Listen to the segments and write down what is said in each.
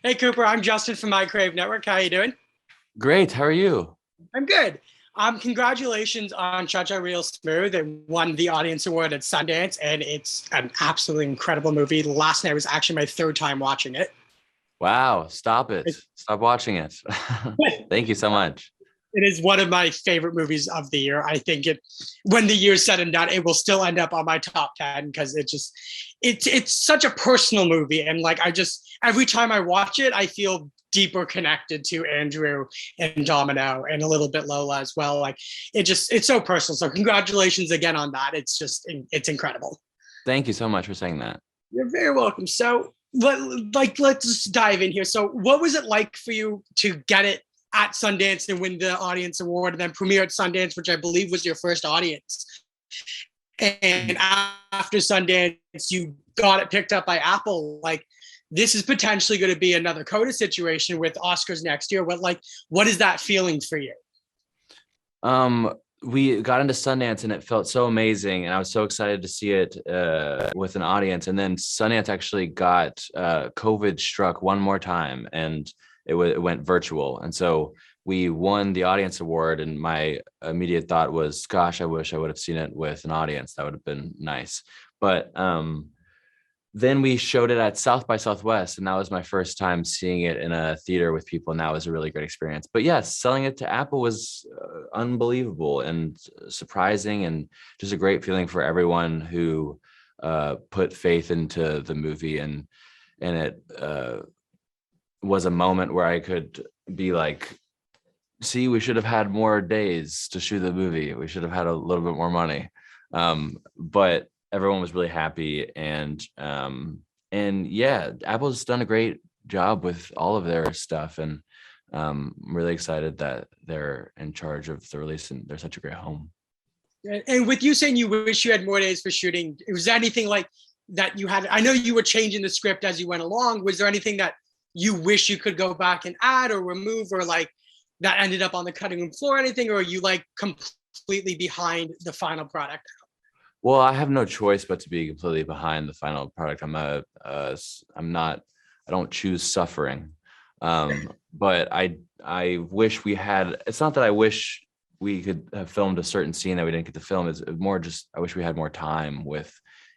Hey Cooper, I'm Justin from My Crave Network. How you doing? Great. How are you? I'm good. Congratulations on Cha Cha Real Smooth. It won the audience award at Sundance, and it's an absolutely incredible movie. Last night was actually my third time watching it. Wow. Stop it. Stop watching it. Thank you so much. It is one of my favorite movies of the year. I think when the year's said and done, it will still end up on my top 10 because it's such a personal movie. And like, every time I watch it, I feel deeper connected to Andrew and Domino and a little bit Lola as well. Like it's so personal. So congratulations again on that. It's incredible. Thank you so much for saying that. You're very welcome. So let's just dive in here. So what was it like for you to get it at Sundance and win the audience award and then premiere at Sundance, which I believe was your first audience? And after Sundance, you got it picked up by Apple. Like, this is potentially going to be another Coda situation with Oscars next year. What is that feeling for you? We got into Sundance and it felt so amazing, and I was so excited to see it with an audience. And then Sundance actually got COVID struck one more time, and it went virtual. And so we won the audience award, and my immediate thought was, gosh, I wish I would have seen it with an audience. That would have been nice. But then we showed it at South by Southwest, and that was my first time seeing it in a theater with people, and that was a really great experience. But yes, selling it to Apple was unbelievable and surprising, and just a great feeling for everyone who put faith into the movie, and it was a moment where I could be like, see, we should have had more days to shoot the movie. We should have had a little bit more money. But everyone was really happy, and yeah, Apple's done a great job with all of their stuff, and I'm really excited that they're in charge of the release, and they're such a great home. And with you saying you wish you had more days for shooting, was there anything like that you had? I know you were changing the script as you went along. Was there anything that you wish you could go back and add or remove, or like that ended up on the cutting room floor or anything, or are you like completely behind the final product? Well, I have no choice but to be completely behind the final product. I'm not, I don't choose suffering. But I wish we had, it's not that I wish we could have filmed a certain scene that we didn't get to film. It's more just, I wish we had more time with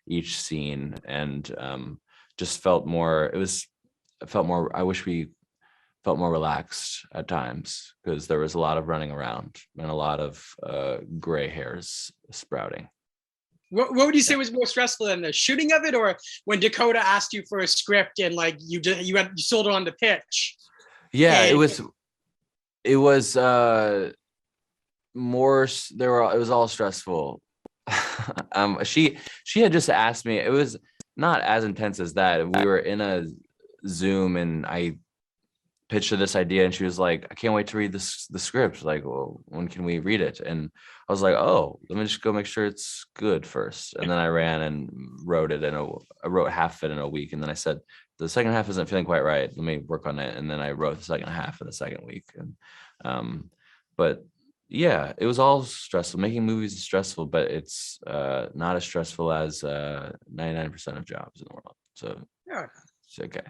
each scene, and just felt more, I wish we felt more relaxed at times, because there was a lot of running around and a lot of gray hairs sprouting. What would you say was more stressful than the shooting of it, or when Dakota asked you for a script and like you sold it on the pitch? Yeah, And it was more, it was all stressful. She had just asked me, it was not as intense as that. We were in a Zoom, and I pitched her this idea, and she was like, I can't wait to read the script. Like, well, when can we read it? And I was like, oh, let me just go make sure it's good first. And then I ran and wrote it, and I wrote half of it in a week. And then I said, the second half isn't feeling quite right. Let me work on it. And then I wrote the second half in the second week. And but yeah, it was all stressful. Making movies is stressful, but it's not as stressful as 99% of jobs in the world. So yeah. it's okay.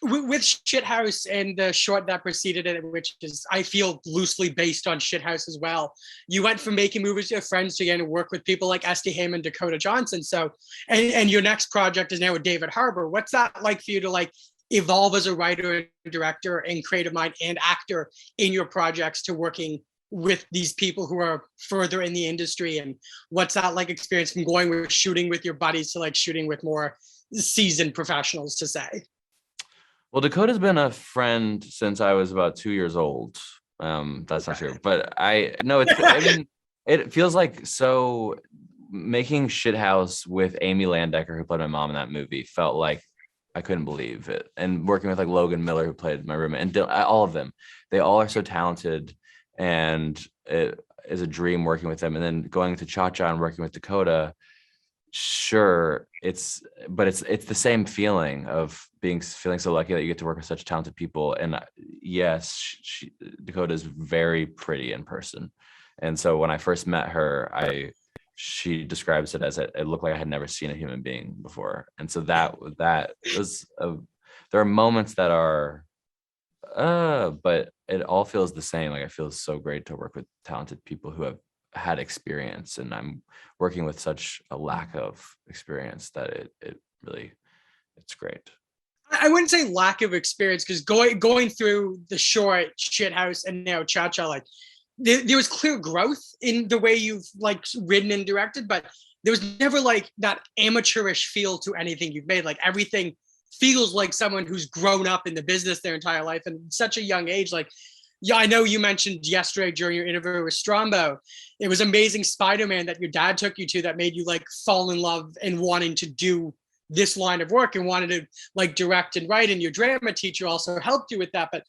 With Shithouse and the short that preceded it, which is, I feel, loosely based on Shithouse as well. You went from making movies with your friends to getting to work with people like Esty Haim, Dakota Johnson. So, and your next project is now with David Harbour. What's that like for you to like evolve as a writer and director and creative mind and actor in your projects to working with these people who are further in the industry? And what's that like experience from going with shooting with your buddies to like shooting with more seasoned professionals, to say? Well, Dakota's been a friend since I was about 2 years old. That's not true, but I know it's. I mean, it feels like so. Making Shithouse with Amy Landecker, who played my mom in that movie, felt like I couldn't believe it. And working with like Logan Miller, who played my roommate, and all of them, they all are so talented, and it is a dream working with them. And then going to Cha Cha and working with Dakota, sure, it's the same feeling of feeling so lucky that you get to work with such talented people. And yes, Dakota is very pretty in person, and so when I first met her, she describes it as it looked like I had never seen a human being before. And so that was a there are moments that are but it all feels the same. Like, it feels so great to work with talented people who have had experience, and I'm working with such a lack of experience that it really, it's great. I wouldn't say lack of experience, because going through the short Shithouse and now Cha Cha, like there was clear growth in the way you've like written and directed, but there was never like that amateurish feel to anything you've made. Like everything feels like someone who's grown up in the business their entire life and such a young age. Like, yeah, I know you mentioned yesterday during your interview with Strombo, it was Amazing Spider-Man that your dad took you to that made you like fall in love and wanting to do this line of work and wanted to like direct and write, and your drama teacher also helped you with that. But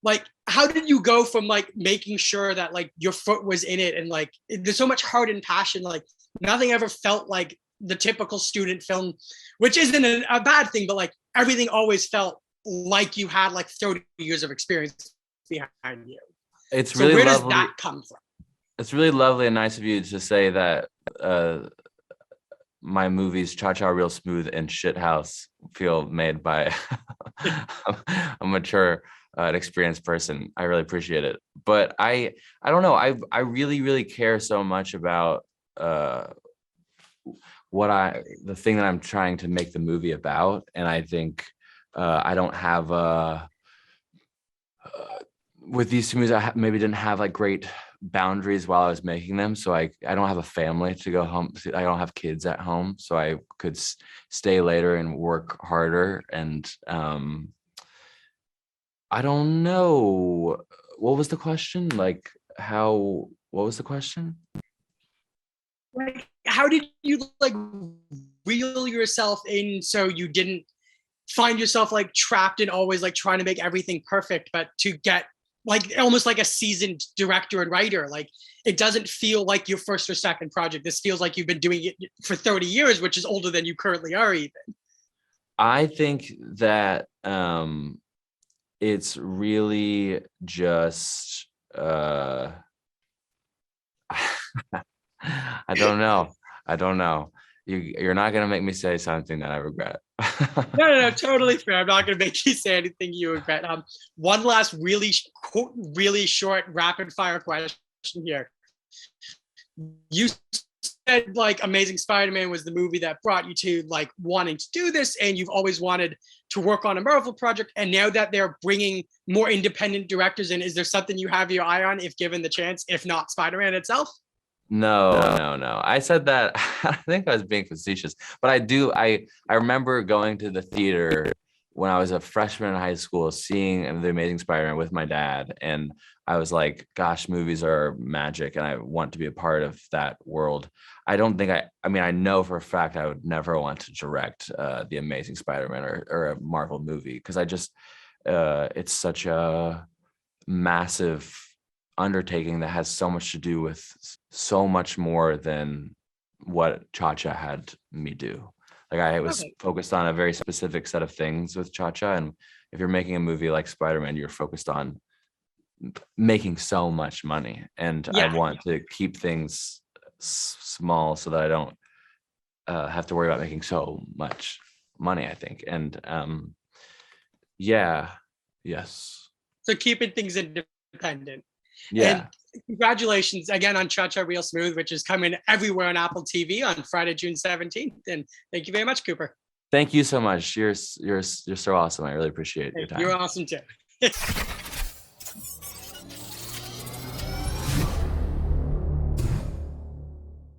like, how did you go from like making sure that like your foot was in it, and like there's so much heart and passion, like nothing ever felt like the typical student film, which isn't a bad thing, but like everything always felt like you had like 30 years of experience behind you. It's so really where lovely. does that come from? It's really lovely and nice of you to say that my movies Cha Cha Real Smooth and Shithouse feel made by a mature and experienced person. I really appreciate it. But I don't know. I really, really care so much about the thing that I'm trying to make the movie about. And I think I don't have with these two movies, I maybe didn't have like great boundaries while I was making them. So I don't have a family to go home. I don't have kids at home, so I could stay later and work harder. And I don't know, what was the question? Like what was the question? Like, how did you like reel yourself in so you didn't find yourself like trapped and always like trying to make everything perfect, but to get like almost like a seasoned director and writer? Like, it doesn't feel like your first or second project. This feels like you've been doing it for 30 years, which is older than you currently are even. I think that it's really just I don't know. You're not gonna make me say something that I regret. No, totally fair. I'm not going to make you say anything you regret. One last really short rapid fire question here. You said like Amazing Spider-Man was the movie that brought you to like wanting to do this, and you've always wanted to work on a Marvel project. And now that they're bringing more independent directors in, is there something you have your eye on if given the chance, if not Spider-Man itself? No. I said that, I think I was being facetious, but I remember going to the theater when I was a freshman in high school, seeing The Amazing Spider-Man with my dad. And I was like, gosh, movies are magic, and I want to be a part of that world. I don't think I mean, I know for a fact I would never want to direct The Amazing Spider-Man or a Marvel movie, because I just, it's such a massive undertaking that has so much to do with so much more than what Cha Cha had me do. Like, I was focused on a very specific set of things with Cha Cha, and if you're making a movie like Spider-Man, you're focused on making so much money, and I want to keep things small so that I don't have to worry about making so much money, I think. And yes. So keeping things independent. Yeah. And congratulations again on Cha Cha Real Smooth, which is coming everywhere on Apple TV on Friday, June 17th. And thank you very much, Cooper. Thank you so much. You're so awesome. I really appreciate your time. You're awesome too.